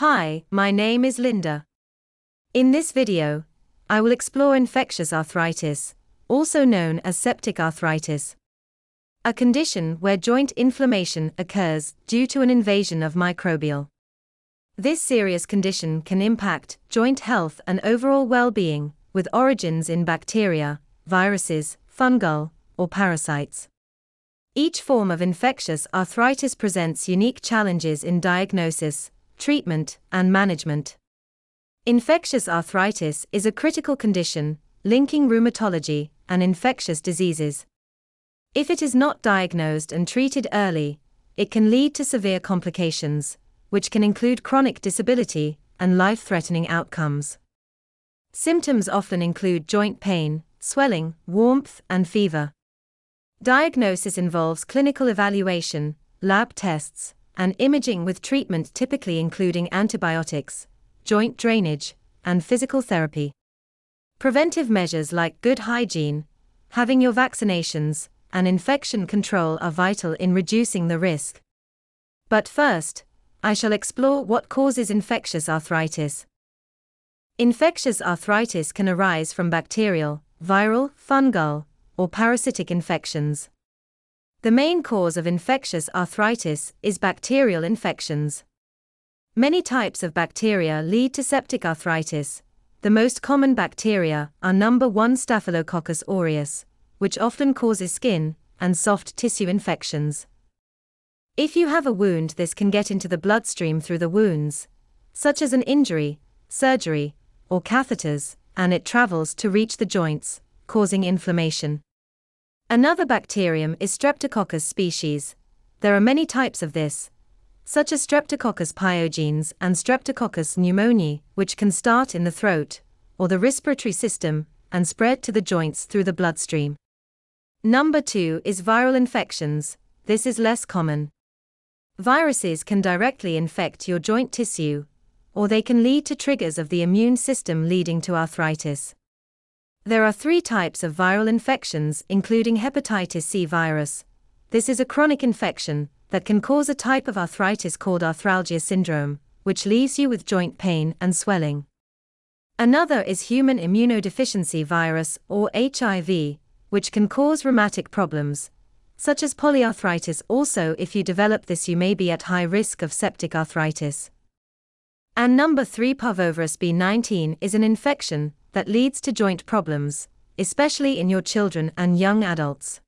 Hi, my name is Linda. In this video, I will explore infectious arthritis, also known as septic arthritis, a condition where joint inflammation occurs due to an invasion of microbial. This serious condition can impact joint health and overall well-being, with origins in bacteria, viruses, fungal, or parasites. Each form of infectious arthritis presents unique challenges in diagnosis, treatment, and management. Infectious arthritis is a critical condition linking rheumatology and infectious diseases. If it is not diagnosed and treated early, it can lead to severe complications, which can include chronic disability and life-threatening outcomes. Symptoms often include joint pain, swelling, warmth, and fever. Diagnosis involves clinical evaluation, lab tests, and imaging, with treatment typically including antibiotics, joint drainage, and physical therapy. Preventive measures like good hygiene, having your vaccinations, and infection control are vital in reducing the risk. But first, I shall explore what causes infectious arthritis. Infectious arthritis can arise from bacterial, viral, fungal, or parasitic infections. The main cause of infectious arthritis is bacterial infections. Many types of bacteria lead to septic arthritis. The most common bacteria are number 1 Staphylococcus aureus, which often causes skin and soft tissue infections. If you have a wound, this can get into the bloodstream through the wounds, such as an injury, surgery, or catheters, and it travels to reach the joints, causing inflammation. Another bacterium is Streptococcus species. There are many types of this, such as Streptococcus pyogenes and Streptococcus pneumoniae, which can start in the throat or the respiratory system and spread to the joints through the bloodstream. Number 2 is viral infections. This is less common. Viruses can directly infect your joint tissue, or they can lead to triggers of the immune system leading to arthritis. There are 3 types of viral infections, including hepatitis C virus. This is a chronic infection that can cause a type of arthritis called arthralgia syndrome, which leaves you with joint pain and swelling. Another is human immunodeficiency virus, or HIV, which can cause rheumatic problems, such as polyarthritis. Also, if you develop this, you may be at high risk of septic arthritis. And number 3, Parvovirus B19, is an infection that leads to joint problems, especially in your children and young adults.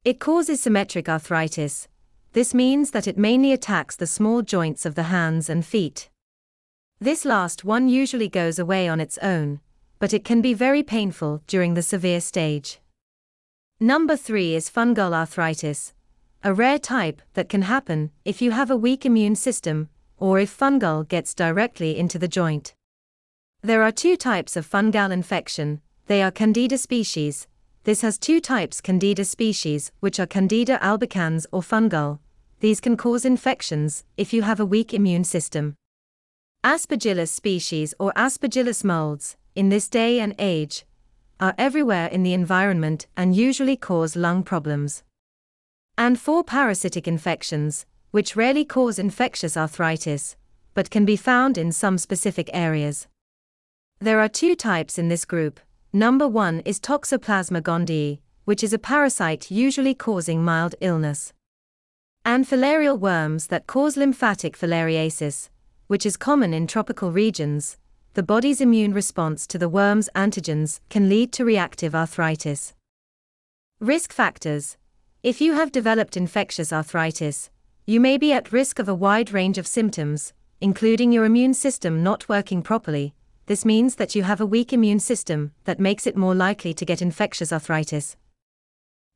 It causes symmetric arthritis. This means that it mainly attacks the small joints of the hands and feet. This last one usually goes away on its own, but it can be very painful during the severe stage. Number 3 is fungal arthritis, a rare type that can happen if you have a weak immune system or if fungal gets directly into the joint. There are 2 types of fungal infection. They are Candida species. This has 2 types: Candida species, which are Candida albicans or fungal. These can cause infections if you have a weak immune system. Aspergillus species or Aspergillus molds, in this day and age, are everywhere in the environment and usually cause lung problems. And 4 parasitic infections, which rarely cause infectious arthritis, but can be found in some specific areas. There are 2 types in this group. Number 1 is Toxoplasma gondii, which is a parasite usually causing mild illness. And filarial worms that cause lymphatic filariasis, which is common in tropical regions. The body's immune response to the worm's antigens can lead to reactive arthritis. Risk factors. If you have developed infectious arthritis, you may be at risk of a wide range of symptoms, including your immune system not working properly. This means that you have a weak immune system that makes it more likely to get infectious arthritis.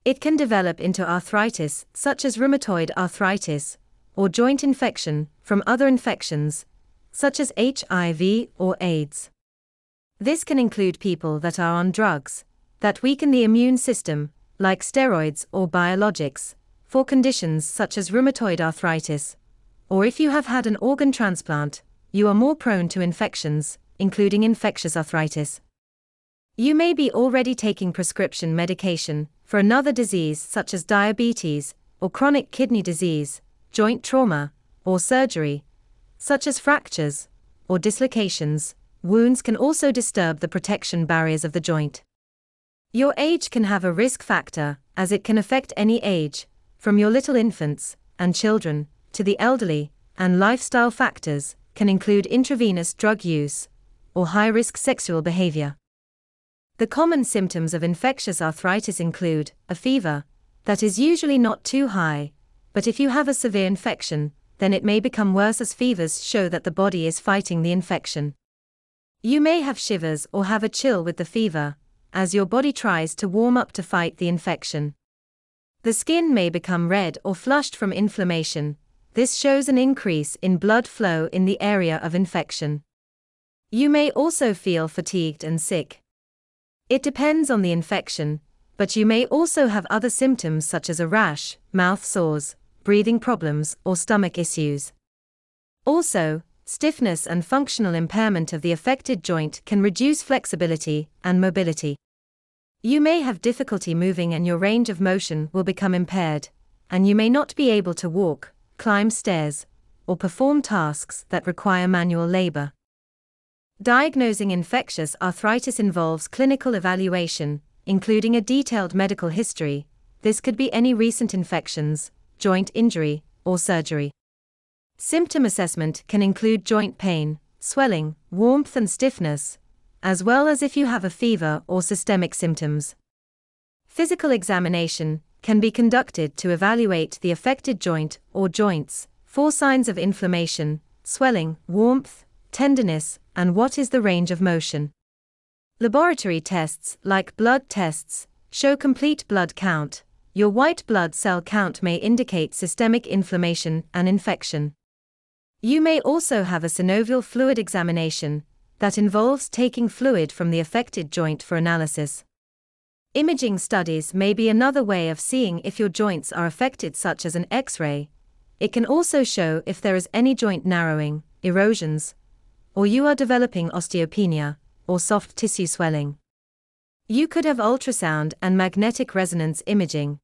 It can develop into arthritis, such as rheumatoid arthritis, or joint infection from other infections, such as HIV or AIDS. This can include people that are on drugs that weaken the immune system, like steroids or biologics, for conditions such as rheumatoid arthritis. Or if you have had an organ transplant, you are more prone to infections, including infectious arthritis. You may be already taking prescription medication for another disease such as diabetes or chronic kidney disease, joint trauma, or surgery, such as fractures or dislocations. Wounds can also disturb the protection barriers of the joint. Your age can have a risk factor, as it can affect any age, from your little infants and children to the elderly, and lifestyle factors can include intravenous drug use or high-risk sexual behavior. The common symptoms of infectious arthritis include a fever that is usually not too high, but if you have a severe infection, then it may become worse as fevers show that the body is fighting the infection. You may have shivers or have a chill with the fever, as your body tries to warm up to fight the infection. The skin may become red or flushed from inflammation. This shows an increase in blood flow in the area of infection. You may also feel fatigued and sick. It depends on the infection, but you may also have other symptoms such as a rash, mouth sores, breathing problems, or stomach issues. Also, stiffness and functional impairment of the affected joint can reduce flexibility and mobility. You may have difficulty moving and your range of motion will become impaired, and you may not be able to walk, climb stairs, or perform tasks that require manual labor. Diagnosing infectious arthritis involves clinical evaluation, including a detailed medical history. This could be any recent infections, joint injury, or surgery. Symptom assessment can include joint pain, swelling, warmth and stiffness, as well as if you have a fever or systemic symptoms. Physical examination can be conducted to evaluate the affected joint or joints for signs of inflammation, swelling, warmth, tenderness, and what is the range of motion. Laboratory tests, like blood tests, show complete blood count. Your white blood cell count may indicate systemic inflammation and infection. You may also have a synovial fluid examination that involves taking fluid from the affected joint for analysis. Imaging studies may be another way of seeing if your joints are affected, such as an X-ray. It can also show if there is any joint narrowing, erosions, or you are developing osteopenia or soft tissue swelling. You could have ultrasound and magnetic resonance imaging.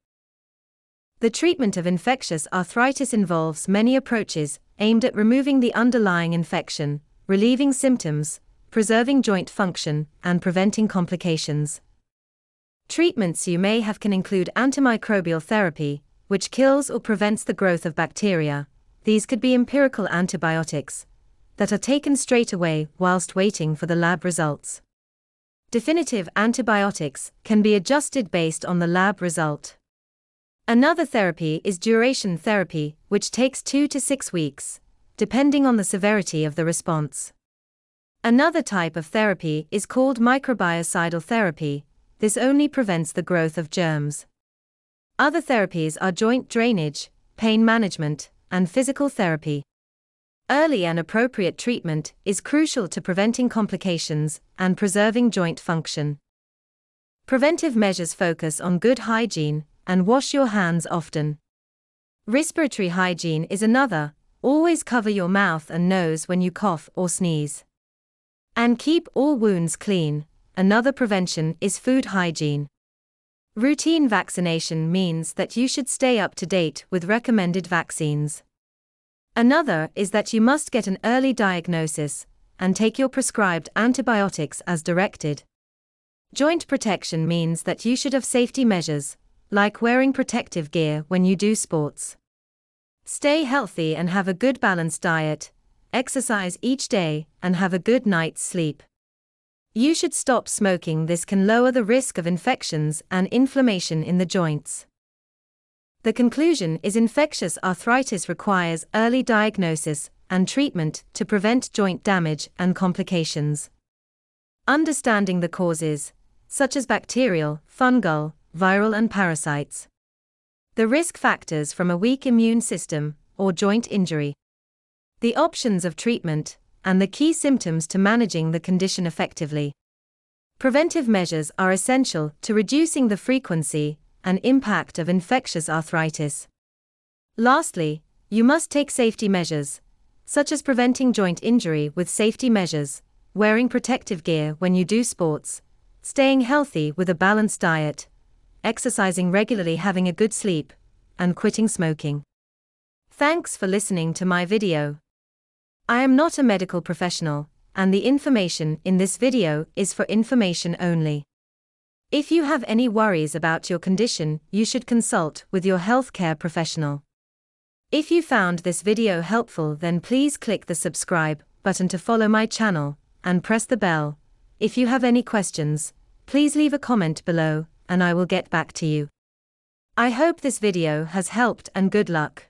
The treatment of infectious arthritis involves many approaches aimed at removing the underlying infection, relieving symptoms, preserving joint function, and preventing complications. Treatments you may have can include antimicrobial therapy, which kills or prevents the growth of bacteria. These could be empirical antibiotics that are taken straight away whilst waiting for the lab results. Definitive antibiotics can be adjusted based on the lab result. Another therapy is duration therapy, which takes 2 to 6 weeks, depending on the severity of the response. Another type of therapy is called microbicidal therapy. This only prevents the growth of germs. Other therapies are joint drainage, pain management, and physical therapy. Early and appropriate treatment is crucial to preventing complications and preserving joint function. Preventive measures focus on good hygiene and wash your hands often. Respiratory hygiene is another. Always cover your mouth and nose when you cough or sneeze. And keep all wounds clean. Another prevention is food hygiene. Routine vaccination means that you should stay up to date with recommended vaccines. Another is that you must get an early diagnosis and take your prescribed antibiotics as directed. Joint protection means that you should have safety measures, like wearing protective gear when you do sports. Stay healthy and have a good balanced diet, exercise each day, and have a good night's sleep. You should stop smoking. This can lower the risk of infections and inflammation in the joints. The conclusion is infectious arthritis requires early diagnosis and treatment to prevent joint damage and complications. Understanding the causes, such as bacterial, fungal, viral and parasites. The risk factors from a weak immune system or joint injury. The options of treatment, and the key symptoms to managing the condition effectively. Preventive measures are essential to reducing the frequency and impact of infectious arthritis. Lastly, you must take safety measures, such as preventing joint injury with safety measures, wearing protective gear when you do sports, staying healthy with a balanced diet, exercising regularly, having a good sleep, and quitting smoking. Thanks for listening to my video. I am not a medical professional, and the information in this video is for information only. If you have any worries about your condition, you should consult with your healthcare professional. If you found this video helpful, then please click the subscribe button to follow my channel, and press the bell. If you have any questions, please leave a comment below, and I will get back to you. I hope this video has helped, and good luck.